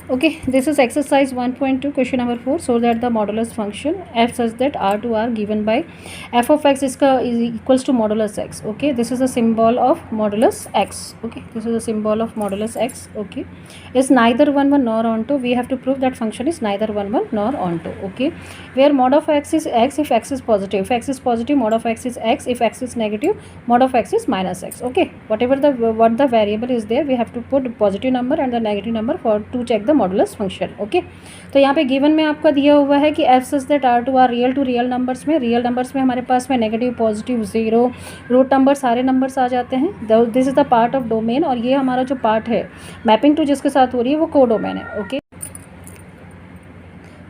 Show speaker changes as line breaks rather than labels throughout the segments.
Okay, this is exercise 1.2 question number 4. So that the modulus function f such that r to r given by f of x is equals to modulus x. Okay, this is a symbol of modulus x. Okay, this is a symbol of modulus x. Okay, is neither 1 1 nor onto. We have to prove that function is neither 1 1 nor onto. Okay, where mod of x is x if x is positive. If x is positive, mod of x is x. If x is negative, mod of x is minus x. Okay, what the variable is there, we have to put positive number and the negative number for to check the modulus function. Okay, तो यहाँ पे given में आपका दिया हुआ है कि f such that R to real numbers में हमारे पास में negative positive zero root number सारे नंबर्स आ जाते हैं. This is the part of domain और ये हमारा जो पार्ट है मैपिंग टू जिसके साथ हो रही है वो को डोमेन है. ओके,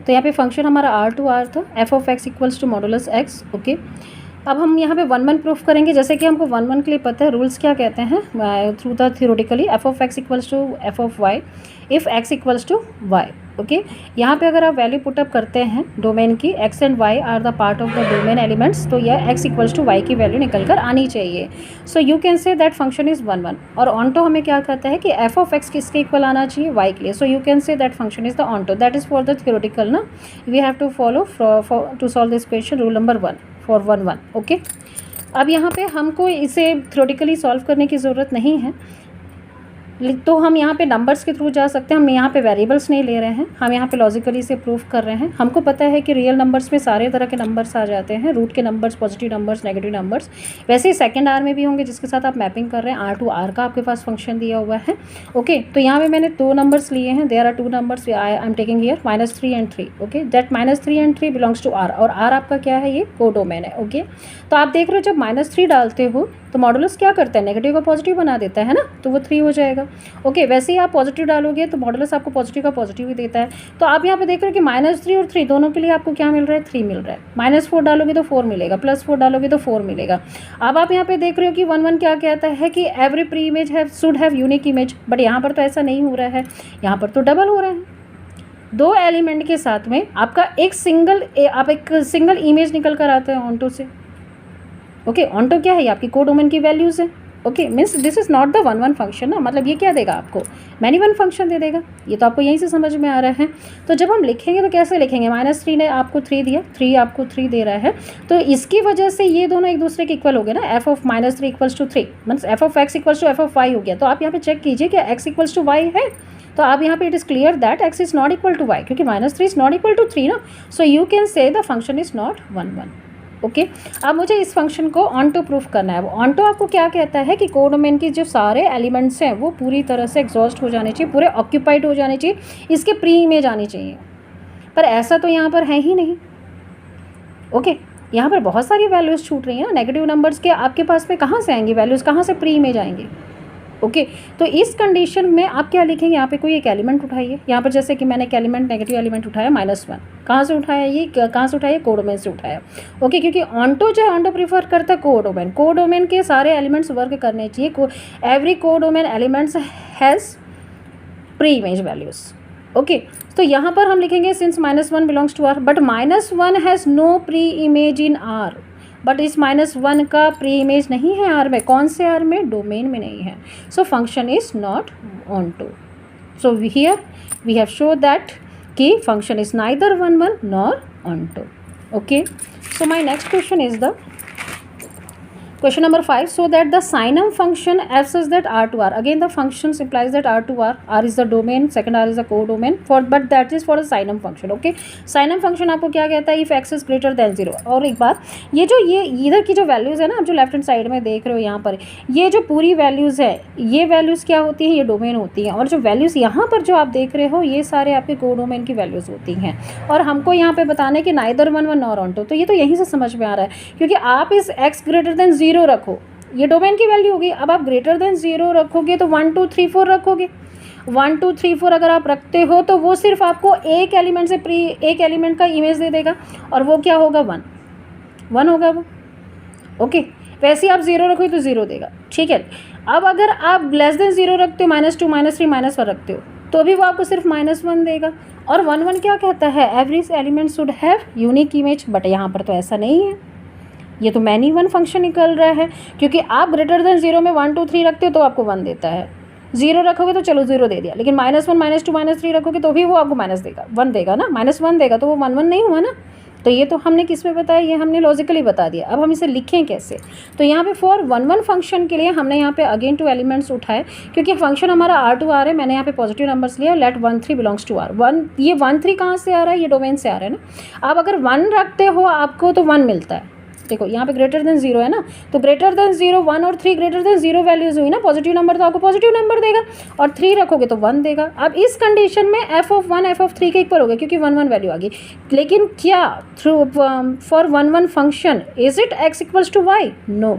तो यहाँ पे फंक्शन हमारा आर टू आर था, f of x equals to modulus x. Okay, अब हम यहाँ पे 1 1 प्रूफ करेंगे. जैसे कि हमको 1 1 के लिए पता है रूल्स क्या कहते हैं through the theoretically f of x equals to f of y if x equals to y. Okay, यहाँ पे अगर आप वैल्यू पुटअप करते हैं डोमेन की, X and Y are the part of the domain elements, तो यह एक्स इक्वल्स टू वाई की वैल्यू निकल कर आनी चाहिए. So you can say that function is 1 1. और ऑनटो हमें क्या कहता है कि एफ ऑफ एक्स किसके इक्वल आना चाहिए, वाई के लिए. So you can say that function is the onto. That is for the theoretical ना. We have to follow to solve this question rule number 1 for 1 1. Okay, अब यहाँ पे हमको इसे थ्योरेटिकली सॉल्व करने की ज़रूरत नहीं है, तो हम यहाँ पे नंबर्स के थ्रू जा सकते हैं. हम यहाँ पे वेरिएबल्स नहीं ले रहे हैं, हम यहाँ पे लॉजिकली से प्रूफ कर रहे हैं. हमको पता है कि रियल नंबर्स में सारे तरह के नंबर्स आ जाते हैं, रूट के numbers, positive numbers, negative numbers. वैसे ही सेकंड आर में भी होंगे जिसके साथ आप मैपिंग कर रहे हैं. आर टू आर का आपके पास फंक्शन दिया हुआ है. ओके, तो यहाँ पे मैंने 2 नंबर्स लिए हैं. There are 2 numbers I am taking here -3 and 3. Okay, that -3 and 3 belongs to R और आर आपका क्या है, ये को डोमेन है. ओके, तो आप देख रहे हो जब -3 डालते हो तो मॉडुलस क्या करता है, नेगेटिव का पॉजिटिव बना देता है ना, तो वो 3 हो जाएगा. ओके, वैसे ही आप पॉजिटिव डालोगे तो मॉडुलस आपको पॉजिटिव का पॉजिटिव ही देता है. तो आप यहाँ पे देख रहे हो कि -3 और 3 दोनों के लिए आपको क्या मिल रहा है, 3 मिल रहा है. -4 डालोगे तो 4 मिलेगा, +4 डालोगे तो 4 मिलेगा. अब आप यहाँ पे देख रहे हो कि 1 1 क्या कहता है कि every pre image should have unique image. But यहाँ पर तो ऐसा नहीं हो रहा है, यहाँ पर तो डबल हो रहा है. 2 एलिमेंट के साथ में आपका एक सिंगल इमेज निकल कर आता है ऑनटो से. ओके, ऑनटो क्या है, ये आपकी को डोमेन की वैल्यूज़ है. Okay, means this is not the 1 1 function ना, मतलब ये क्या देगा आपको, मैनी वन फंक्शन दे देगा. ये तो आपको यहीं से समझ में आ रहा है. तो जब हम लिखेंगे तो कैसे लिखेंगे, -3 ने आपको 3 दिया, 3 आपको 3 दे रहा है, तो इसकी वजह से ये दोनों एक दूसरे के इक्वल हो गए ना. F of -3 equals to 3 means f of x equals to f of y हो गया. तो आप यहाँ पे चेक कीजिए कि एक्स इक्वल्स टू वाई है, तो आप यहाँ पे it is clear that x is not equal to y, क्योंकि -3 इज़ नॉट इक्वल टू 3 ना. So you can say the function is not 1 1. Okay, अब मुझे इस फंक्शन को ऑनटो प्रूफ करना है. वो ऑनटो आपको क्या कहता है कि कोडोमेन की जो सारे एलिमेंट्स हैं वो पूरी तरह से एग्जॉस्ट हो जाने चाहिए, पूरे ऑक्यूपाइड हो जाने चाहिए, इसके प्री इमेज आनी चाहिए. पर ऐसा तो यहाँ पर है ही नहीं. ओके, यहाँ पर बहुत सारी वैल्यूज़ छूट रही हैं ना. नेगेटिव नंबर्स के आपके पास में कहाँ से आएंगी वैल्यूज़, कहाँ से प्री इमेज आएंगे. ओके, तो इस कंडीशन में आप क्या लिखेंगे, यहाँ पे कोई एक एलिमेंट उठाइए. यहाँ पर जैसे कि मैंने एक एलिमेंट, नेगेटिव एलिमेंट उठाया -1. कहाँ से उठाया, ये कहाँ से उठाया, को डोमेन से उठाया. ओके, क्योंकि ऑनटो जो है, ऑनटो प्रीफर करता है को डोमेन. को डोमेन के सारे एलिमेंट्स वर्क करने चाहिए. एवरी को domain elements has pre image values. Okay, तो यहाँ पर हम लिखेंगे since -1 belongs to R, but -1 has no pre image in R. But इस -1 का प्री इमेज नहीं है आर में. कौन से आर में, डोमेन में नहीं है. So function is not onto. So here we have show that कि function is neither 1 1 nor onto. Okay, so my next question is the question number 5. So that the sinum function f such that r to r, again the function implies that r to r is the domain, second r is the co-domain, but that is for the sinum function. Okay, sinum function आपको क्या कहता है, if x is greater than 0. और एक बात, ये इधर की जो वैल्यूज़ है ना, आप जो लेफ्ट हैंड साइड में देख रहे हो यहाँ पर, ये जो पूरी वैल्यूज़ है, ये वैल्यूज़ क्या होती हैं, ये डोमेन होती हैं. और जो वैल्यूज़ यहाँ पर जो आप देख रहे हो, ये सारे आपके को डोमेन की वैल्यूज़ होती हैं. और हमको यहाँ पे बताना है कि नाइदर 1 1 नॉर ऑनटो. तो ये तो यहीं से समझ में आ रहा है, क्योंकि आप इस x ग्रेटर देन 0 रखो, ये डोमेन की वैल्यू होगी. अब आप ग्रेटर देन 0 रखोगे तो 1 2 3 4 रखोगे. 1 2 3 4 अगर आप रखते हो तो वो सिर्फ आपको एक एलिमेंट से एक एलिमेंट का इमेज दे देगा, और वो क्या होगा, 1 होगा वो. ओके, वैसे ही आप 0 रखोगे तो 0 देगा. ठीक है, अब अगर आप लेस देन 0 रखते हो, -2 -3 -1 रखते हो, तो भी वो आपको सिर्फ -1 देगा. और 1 1 क्या कहता है, every element should have unique image. But यहाँ पर तो ऐसा नहीं है, ये तो मैनी वन फंक्शन निकल रहा है, क्योंकि आप ग्रेटर देन 0 में 1 2 3 रखते हो तो आपको 1 देता है. 0 रखोगे तो चलो 0 दे दिया, लेकिन -1 -2 -3 रखोगे तो भी वो आपको माइनस देगा, 1 देगा ना, -1 देगा तो वो 1 1 नहीं हुआ ना। तो ये तो हमने किस में बताया, ये हमने लॉजिकली बता दिया। अब हम इसे लिखें कैसे, तो यहाँ पे फॉर 1 1 फंक्शन के लिए हमने यहाँ पे अगेन 2 एलिमेंट्स उठाए, क्योंकि फंक्शन हमारा R2 R है, मैंने यहाँ पे पॉजिटिव नंबर्स लिया, लेट 1 3 बिलोंग्स टू R। 1 ये 1 3 कहाँ से आ रहा है, ये डोमेन से आ रहा है ना। अब अगर 1 रखते हो आपको तो 1 मिलता है, देखो यहाँ पे ग्रेटर देन 0 है ना, तो ग्रेटर देन 0 1 और 3 ग्रेटर देन 0 वैल्यूज हुई ना, पॉजिटिव नंबर तो आपको पॉजिटिव नंबर देगा, और 3 रखोगे तो 1 देगा। अब इस कंडीशन में f(1) f(3) के इक्वल हो गया, क्योंकि 1 1 वैल्यू आ गई। लेकिन क्या through for 1 1 function is it x equals to y? No,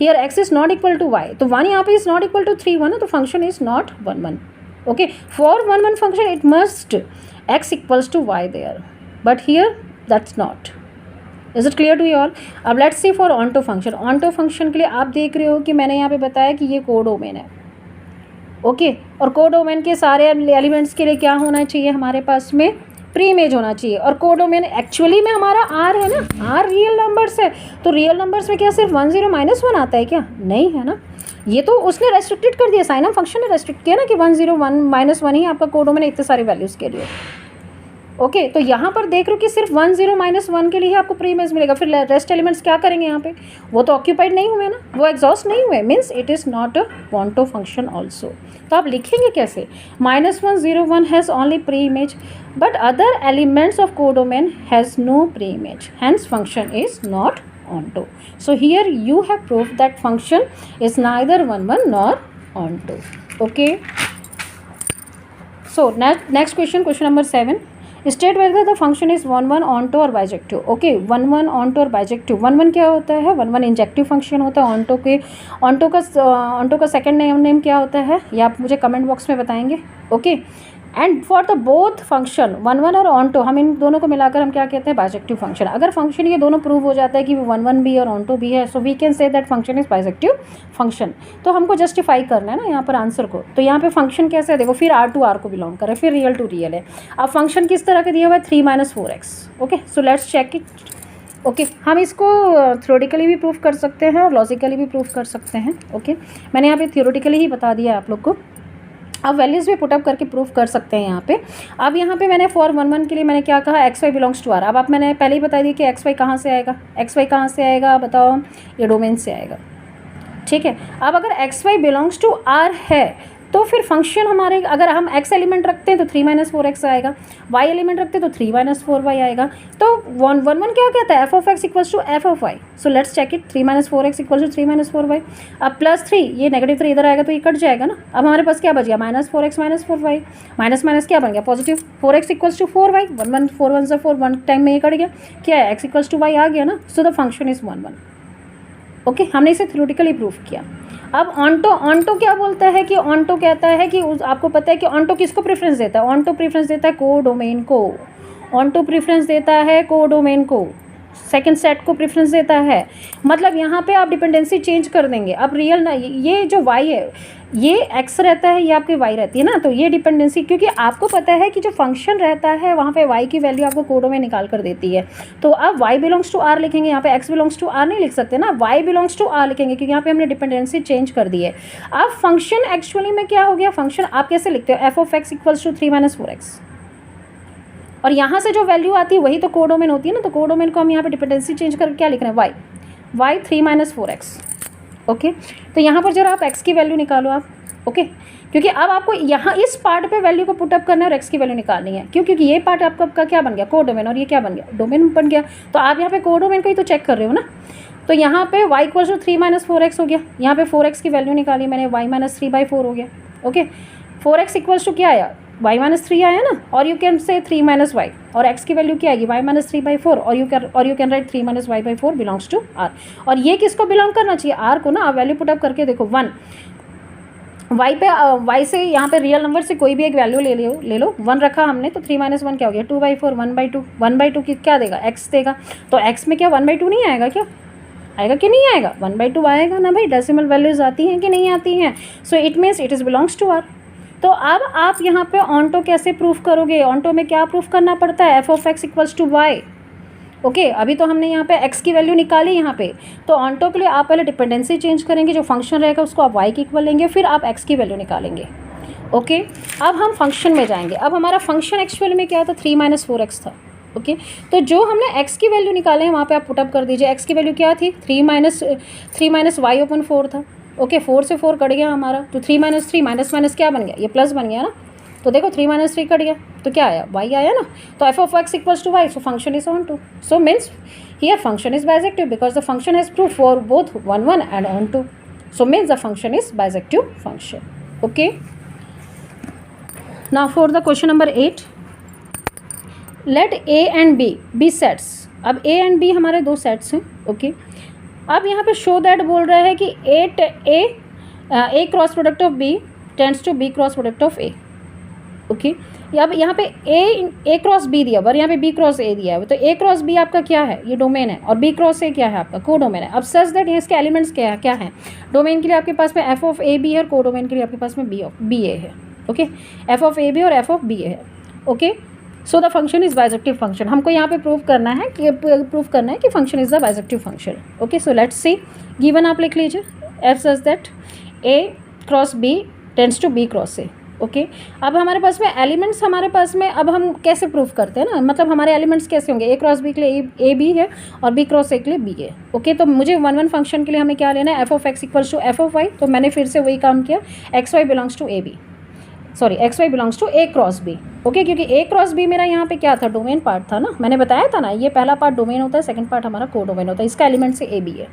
here x is not equal to y, तो 1 यहाँ पे इज नॉट इक्वल टू 3 1 ना, तो function is not 1 1। Okay, for 1 1 function it must x equals to y there, but here that's not. Is it clear to you all? अब let's see for onto function. Onto function के लिए आप देख रहे हो कि मैंने यहाँ पे बताया कि ये कोडोमेन है, ओके, और कोडोमेन के सारे एलिमेंट्स के लिए क्या होना चाहिए हमारे पास में, प्री इमेज होना चाहिए। और कोडोमेन एक्चुअली में हमारा R है ना, R रियल नंबर्स है, तो रियल नंबर्स में क्या सिर्फ 1 0 -1 आता है क्या? नहीं है ना, ये तो उसने रेस्ट्रिक्टेड कर दिया, साइन फंक्शन ने रेस्ट्रिक्ट किया ना कि 1 0 1 -1 ही आपका कोडोमेन इतने सारे वैल्यूज़ के लिए। ओके, तो यहाँ पर देख रहे हो कि सिर्फ 1 0 -1 के लिए ही आपको प्री इमेज मिलेगा, फिर रेस्ट एलिमेंट्स क्या करेंगे यहाँ पे, वो तो ऑक्यूपाइड नहीं हुए ना, वो एग्जॉस्ट नहीं हुए, means it is not a वांटो फंक्शन ऑल्सो। तो आप लिखेंगे कैसे, -1 0 1 has only pre image but other elements of codomain has no pre image, hence function is not onto. So here you have proved that function is neither 1 1 nor onto. Okay, so next question, question number 7, state whether the function is 1 1 onto or bijective. Okay, 1 1 onto और bijective। 1 1 क्या होता है, 1 1 injective function होता है। onto का second name क्या होता है, ये आप मुझे कमेंट बॉक्स में बताएंगे। Okay, and for the both function 1 1 और ऑन्टो, हम इन दोनों को मिलाकर हम क्या कहते हैं, बाइजेक्टिव फंक्शन। अगर फंक्शन ये दोनों प्रूव हो जाता है कि 1 1 भी और ऑन्टो भी है, so we can say that function is bijective function. तो हमको जस्टिफाई करना है ना यहाँ पर आंसर को, तो यहाँ पे फंक्शन कैसे है देखो, फिर R टू R को बिलोंग करे, फिर रियल टू रियल है। अब फंक्शन किस तरह का दिया हुआ है, 3 - 4x। Okay, so let's check it. Okay, हम इसको थ्योरेटिकली भी प्रूफ कर सकते हैं और लॉजिकली भी प्रूफ कर सकते हैं। ओके, मैंने यहाँ पे थ्योरेटिकली ही बता दिया है आप लोग को, अब वैल्यूज़ भी पुटअप करके प्रूफ कर सकते हैं यहाँ पे। अब यहाँ पे मैंने फॉर 1 1 के लिए मैंने क्या कहा, x y belongs to R। अब आप मैंने पहले ही बता दिया कि एक्स वाई कहाँ से आएगा, एक्स वाई कहाँ से आएगा बताओ, ये डोमेन से आएगा। ठीक है, अब अगर x y belongs to R है तो फिर फंक्शन हमारे, अगर हम x एलिमेंट रखते हैं तो 3 - 4x आएगा, y एलिमेंट रखते हैं तो 3 - 4y आएगा। तो 1 1 क्या कहता है, f(x) equals to f(y). So let's check it, 3 - 4x equals to 3 - 4y। अब +3, ये -3 इधर आएगा तो ये कट जाएगा ना। अब हमारे पास क्या बच गया, -4x - 4y, माइनस माइनस क्या बन गया, positive, 4x equals to 4y, 1 1 4 1 4, 1 time में ये कट गया, क्या है, x इक्वल्स टू y आ गया ना। सो द फंक्शन इज 1 1। ओके, हमने इसे थ्योरेटिकली प्रूफ किया। अब ऑन्टो क्या बोलता है कि ऑन्टो कहता है कि आपको पता है कि ऑन्टो किसको प्रेफरेंस देता है, ऑन्टो प्रेफरेंस देता है कोडोमेन को, ऑन्टो प्रेफरेंस देता है कोडोमेन को, सेकंड सेट को प्रेफरेंस देता है। मतलब यहाँ पे आप डिपेंडेंसी चेंज कर देंगे। अब रियल ना, ये जो y है ये x रहता है, ये आपकी y रहती है ना, तो ये डिपेंडेंसी, क्योंकि आपको पता है कि जो फंक्शन रहता है वहाँ पे y की वैल्यू आपको कोडो में निकाल कर देती है। तो अब y बिलोंग्स टू R लिखेंगे, यहाँ पे x बिलोंग्स टू R नहीं लिख सकते ना, y बिलोंग्स टू R लिखेंगे, क्योंकि यहाँ पे हमने डिपेंडेंसी चेंज कर दी है। अब फंक्शन एक्चुअली में क्या हो गया, फंक्शन आप कैसे लिखते हो, f(x) इक्वल्स टू 3 - 4x, और यहाँ से जो वैल्यू आती है वही तो कोडोमेन होती है ना। तो कोडोमेन को हम यहाँ पे डिपेंडेंसी चेंज करके क्या लिख रहे हैं, y 3 - 4x। ओके, तो यहाँ पर जरा आप x की वैल्यू निकालो आप। ओके, क्योंकि अब आपको यहाँ इस पार्ट पे वैल्यू को पुटअप करना है और x की वैल्यू निकालनी है। क्यों, क्योंकि ये पार्ट आपका क्या बन गया, कोडोमेन, और ये क्या बन गया, डोमेन बन गया। तो आप यहाँ पे कोडोमेन को ही तो चेक कर रहे हो ना। तो यहाँ पे y इक्वल्स टू 3 - 4x हो गया, यहाँ पे 4x की वैल्यू निकाली मैंने, y - 3/4 हो गया। ओके, 4x इक्वल्स टू क्या आया, y - 3 आया ना, और यू कैन से 3 - y, और x की वैल्यू क्या आएगी, y - 3/4, और you can write 3 - y/4 belongs to R। और ये किसको बिलोंग करना चाहिए, R को ना। आप वैल्यू पुटअप करके देखो, 1 y पे y से यहाँ पे रियल नंबर से कोई भी एक वैल्यू ले लो 1 रखा हमने, तो 3 - 1 क्या हो गया, 2/4, 1/2, 1/2 की क्या देगा, x देगा। तो x में क्या 1/2 नहीं आएगा, क्या आएगा कि नहीं आएगा, 1/2 आएगा ना भाई। डेसिमल वैल्यूज आती हैं कि नहीं आती हैं, so it means it is belongs to R। तो अब आप यहाँ पे ऑन्टो कैसे प्रूफ करोगे, ऑन्टो में क्या प्रूफ करना पड़ता है, f(x) equals to y। Okay अभी तो हमने यहाँ पे x की वैल्यू निकाली यहाँ पे, तो ऑन टू के लिए आप पहले डिपेंडेंसी चेंज करेंगे, जो फंक्शन रहेगा उसको आप y के इक्वल लेंगे, फिर आप x की वैल्यू निकालेंगे। ओके अब हम फंक्शन में जाएंगे। अब हमारा फंक्शन एक्चुअल में क्या था, 3 - 4x था। ओके तो जो हमने x की वैल्यू निकाले हैं वहाँ पे आप पुटअप कर दीजिए। x की वैल्यू क्या थी, 3 - y/4 था। ओके 4 से 4 कट गया हमारा, तो 3 - 3 माइनस क्या बन गया, ये प्लस बन गया ना। तो देखो 3 - 3 कट गया तो क्या आया, y आया ना। तो f(x) = y, so function is onto. So means here function is bijective because the function has proof for both 1 1 and onto. So means the function is bijective function. Okay now for the question number 8, let a and b be sets. अब a and b हमारे दो sets हैं। Okay अब यहाँ पे show that बोल रहा है कि a cross product of b tends to b cross product of a। Okay अब यहाँ पे a क्रॉस b दिया हुआ और यहाँ पे b क्रॉस a दिया हुआ, तो a क्रॉस b आपका क्या है, ये डोमेन है, और b क्रॉस a क्या है आपका को डोमेन है। अब सच दैट ये इसके एलिमेंट्स क्या है, डोमेन के लिए आपके पास में f(a)b है और को डोमेन के लिए आपके पास में b(a) है। ओके f(a)b और f(b)a है। Okay so the function is bijective function. हमको यहाँ पे प्रूव करना है कि function is the bijective function. Okay so let's see, given आप लिख लीजिए f such that a cross b tends to b cross a। Okay अब हमारे पास में एलिमेंट्स हमारे पास में, अब हम कैसे प्रूफ करते हैं ना, मतलब हमारे एलिमेंट्स कैसे होंगे, a क्रॉस b के लिए a b है और b क्रॉस a के लिए b है। ओके तो मुझे 1 1 फंक्शन के लिए हमें क्या लेना है, f(x) = f(y), तो मैंने फिर से वही काम किया, xy belongs to a b, sorry xy belongs to a cross b। Okay क्योंकि a क्रॉस b मेरा यहाँ पे क्या था, डोमेन पार्ट था ना, मैंने बताया था ना, ये पहला पार्ट डोमेन होता है, सेकंड पार्ट हमारा को डोमेन होता है, इसका एलिमेंट से a b है।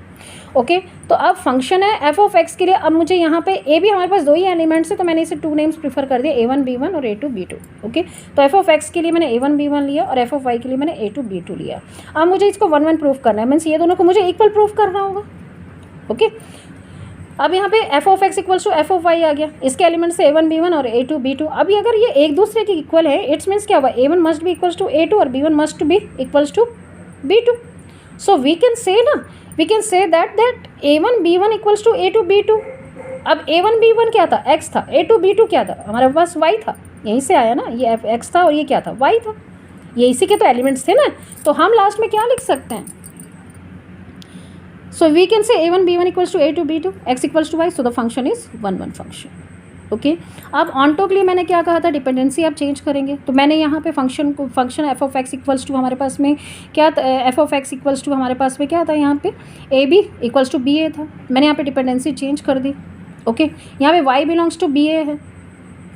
ओके तो अब फंक्शन है f(x) के लिए, अब मुझे यहाँ पे a b हमारे पास दो ही एलिमेंट्स है, तो मैंने इसे 2 नेम्स प्रीफर कर दिए, a1 b1 और a2 b2। ओके तो f(x) के लिए मैंने a1 b1 लिया और f(y) के लिए मैंने a2 b2 लिया। अब मुझे इसको 1 1 प्रूफ करना है, मीन्स ये दोनों को मुझे इक्वल प्रूफ करना होगा। ओके अब यहाँ पे f(x) = f(y) आ गया, इसके एलिमेंट से a1 b1 और a2 b2। अभी अगर ये एक दूसरे के इक्वल है, इट्स मीन्स क्या हुआ, a1 must be equals to a2 और b1 must be equals to b2। So we can say that a1 b1 equals to a2 b2। अब a1 b1 क्या था, x था, a2 b2 क्या था, हमारे पास y था, यहीं से आया ना, ये x था और ये क्या था, y था, ये इसी के तो एलिमेंट्स थे ना। तो हम लास्ट में क्या लिख सकते हैं, so we can say a1 b1 equals to a2 b2 x equals to y, so the function is 1 1 function। Okay अब ऑन टू के लिए मैंने क्या कहा था, डिपेंडेंसी आप चेंज करेंगे, तो मैंने यहाँ पे फंक्शन f(x) = हमारे पास में क्या f(x) = हमारे पास में क्या था, यहाँ पे ab = ba था, मैंने यहाँ पे डिपेंडेंसी चेंज कर दी। ओके यहाँ पे y बिलोंग्स टू ba है,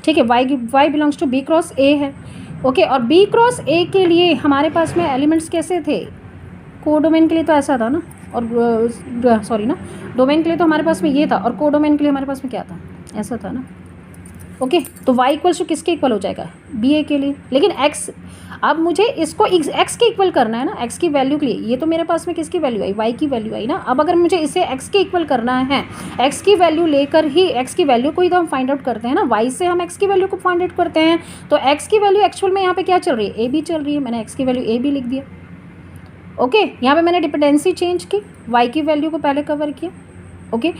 ठीक है, y belongs to b cross a है। ओके और b क्रॉस a के लिए हमारे पास में एलिमेंट्स कैसे थे, को डोमेन के लिए तो ऐसा था ना, और सॉरी ना, डोमेन के लिए तो हमारे पास में ये था और को डोमेन के लिए हमारे पास में क्या था, ऐसा था ना। ओके तो y = किसके इक्वल हो जाएगा, ba के लिए, लेकिन x, अब मुझे इसको x के इक्वल करना है ना, x की वैल्यू के लिए, ये तो मेरे पास में किसकी वैल्यू आई, y की वैल्यू आई ना। अब अगर मुझे इसे x के इक्वल करना है, x की वैल्यू लेकर ही, x की वैल्यू को ही तो हम फाइंड आउट करते हैं ना, y से हम x की वैल्यू को फाइंड आउट करते हैं। तो x की वैल्यू एक्चुअल में यहाँ पे क्या चल रही है, ab चल रही है, मैंने x की वैल्यू ab लिख दिया। ओके यहाँ पे मैंने डिपेंडेंसी चेंज की, y की वैल्यू को पहले कवर किया। ओके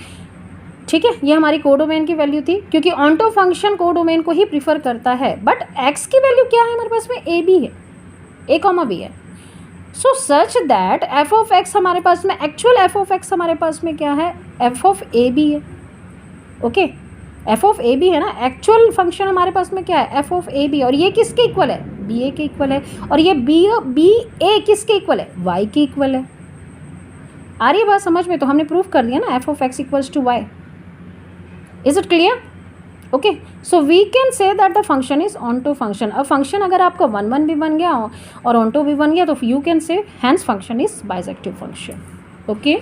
ठीक है, ये हमारी को डोमेन की वैल्यू थी, क्योंकि ऑनटो फंक्शन को डोमेन को ही प्रीफर करता है, बट x की वैल्यू क्या है हमारे पास में, a b है, a, b है। सो सच दैट f(x) हमारे पास में, एक्चुअल f(x) हमारे पास में क्या है, f(a)b है। ओके f(a)b है ना, एक्चुअल फंक्शन हमारे पास में क्या है, f(a)b, और ये किसके इक्वल है, ba के इक्वल है, और ये ba किसके इक्वल है, y के इक्वल है। आ रही है बात समझ में, तो हमने प्रूफ कर दिया ना f(x) = y। Is it clear? Okay so we can say that the function is onto function. अब फंक्शन अगर आपका 1 1 भी बन गया और ऑन टू भी बन गया, तो you can say hence function is bijective function. Okay